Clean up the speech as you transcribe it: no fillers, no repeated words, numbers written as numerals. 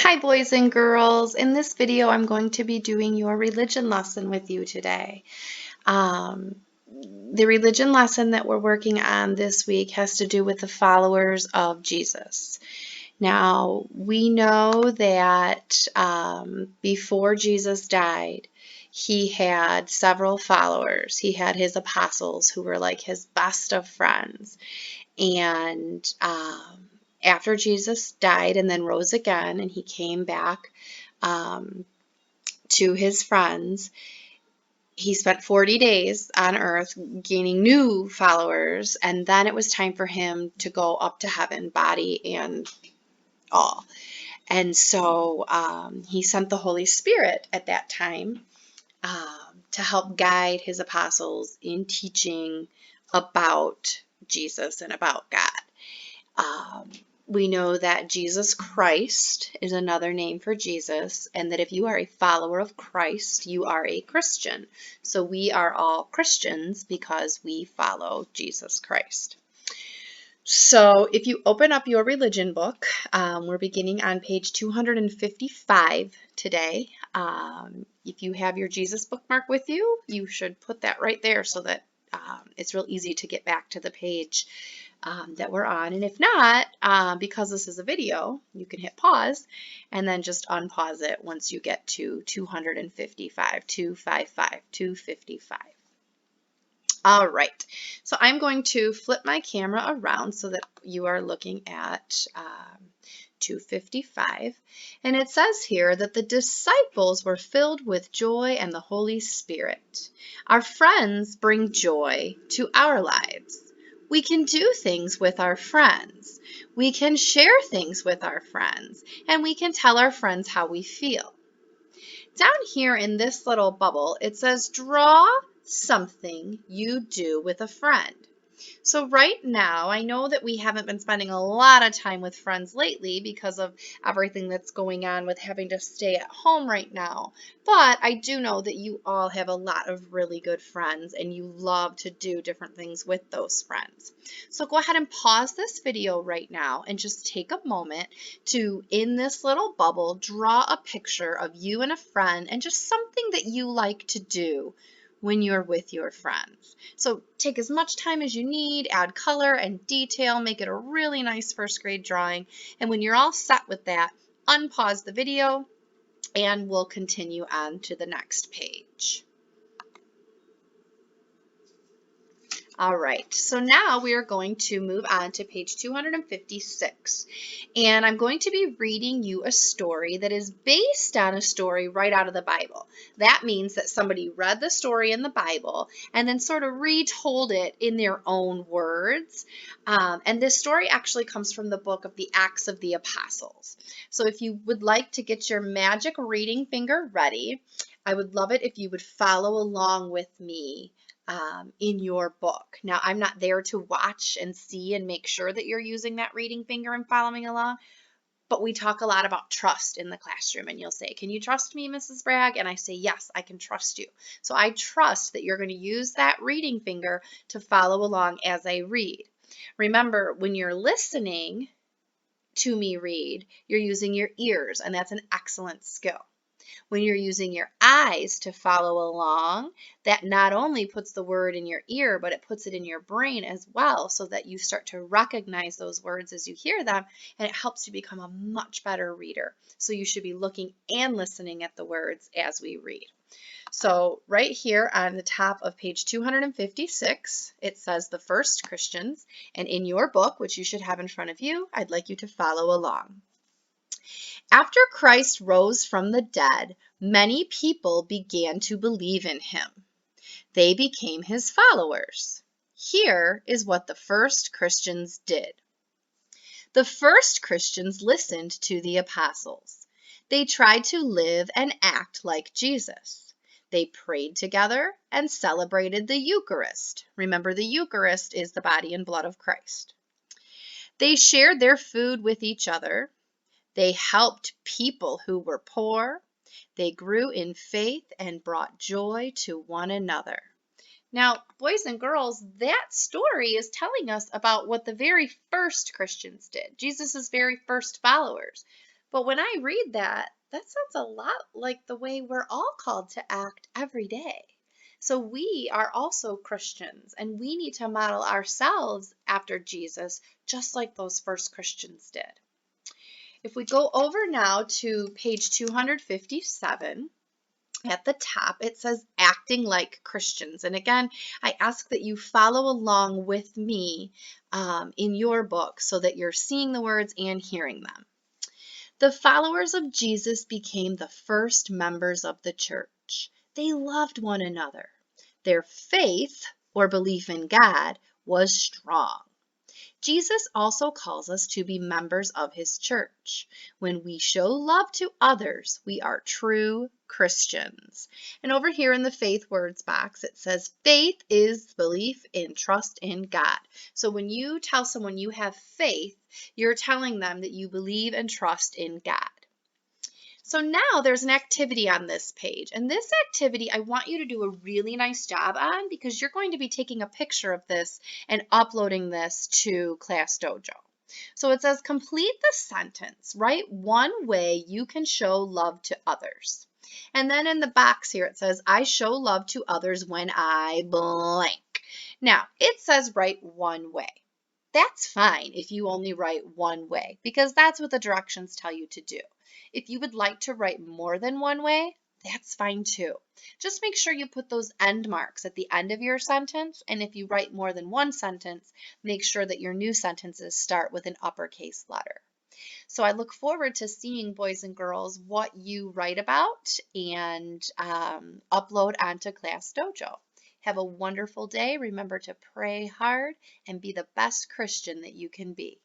Hi boys and girls. In this video I'm going to be doing your religion lesson with you today. Um, the religion lesson that we're working on this week has to do with the followers of Jesus. Now we know that before Jesus died, he had several followers. He had his apostles who were like his best of friends. And after Jesus died and then rose again, and he came back um, to his friends, he spent 40 days on earth gaining new followers, and then it was time for him to go up to heaven, body and all. And so he sent the Holy Spirit at that time to help guide his apostles in teaching about Jesus and about God. Um, we know that Jesus Christ is another name for Jesus, and that if you are a follower of Christ, you are a Christian. So we are all Christians because we follow Jesus Christ. So if you open up your religion book, we're beginning on page 255 today. If you have your Jesus bookmark with you, you should put that right there so that it's real easy to get back to the page that we're on. And if not, because this is a video, you can hit pause and then just unpause it once you get to 255, 255. All right, so I'm going to flip my camera around so that you are looking at 255. And it says here that the disciples were filled with joy and the Holy Spirit. Our friends bring joy to our lives. We can do things with our friends. We can share things with our friends. And we can tell our friends how we feel. Down here in this little bubble, it says draw something you do with a friend. So right now, I know that we haven't been spending a lot of time with friends lately because of everything that's going on with having to stay at home right now. But I do know that you all have a lot of really good friends and you love to do different things with those friends. So go ahead and pause this video right now and just take a moment to, in this little bubble, draw a picture of you and a friend and just something that you like to do when you're with your friends. So take as much time as you need, add color and detail, make it a really nice first grade drawing. And when you're all set with that, unpause the video and we'll continue on to the next page. All right, so now we are going to move on to page 256. And I'm going to be reading you a story that is based on a story right out of the Bible. That means that somebody read the story in the Bible and then sort of retold it in their own words. And this story actually comes from the book of the Acts of the Apostles. So if you would like to get your magic reading finger ready, I would love it if you would follow along with me in your book. Now, I'm not there to watch and see and make sure that you're using that reading finger and following along, but we talk a lot about trust in the classroom, and you'll say, "Can you trust me, Mrs. Bragg?" And I say, "Yes, I can trust you." So I trust that you're going to use that reading finger to follow along as I read. Remember, when you're listening to me read, you're using your ears, and that's an excellent skill. When you're using your eyes to follow along, that not only puts the word in your ear, but it puts it in your brain as well so that you start to recognize those words as you hear them, and it helps you become a much better reader. So you should be looking and listening at the words as we read. So right here on the top of page 256, it says the first Christians, and in your book, which you should have in front of you, I'd like you to follow along. After Christ rose from the dead, many people began to believe in him. They became his followers. Here is what the first Christians did. The first Christians listened to the apostles. They tried to live and act like Jesus. They prayed together and celebrated the Eucharist. Remember, the Eucharist is the body and blood of Christ. They shared their food with each other. They helped people who were poor. They grew in faith and brought joy to one another. Now, boys and girls, that story is telling us about what the very first Christians did, Jesus' very first followers. But when I read that, that sounds a lot like the way we're all called to act every day. So we are also Christians and we need to model ourselves after Jesus, just like those first Christians did. If we go over now to page 257, at the top, it says acting like Christians. And again, I ask that you follow along with me in your book so that you're seeing the words and hearing them. The followers of Jesus became the first members of the church. They loved one another. Their faith, or belief in God, was strong. Jesus also calls us to be members of his church. When we show love to others, we are true Christians. And over here in the faith words box, it says faith is belief and trust in God. So when you tell someone you have faith, you're telling them that you believe and trust in God. So now there's an activity on this page, and this activity I want you to do a really nice job on because you're going to be taking a picture of this and uploading this to Class Dojo. So it says complete the sentence. Write one way you can show love to others. And then in the box here it says I show love to others when I blank. Now it says write one way. That's fine if you only write one way because that's what the directions tell you to do. If you would like to write more than one way, that's fine too. Just make sure you put those end marks at the end of your sentence, and if you write more than one sentence, make sure that your new sentences start with an uppercase letter. So I look forward to seeing, boys and girls, what you write about and upload onto Class Dojo. Have a wonderful day. Remember to pray hard and be the best Christian that you can be.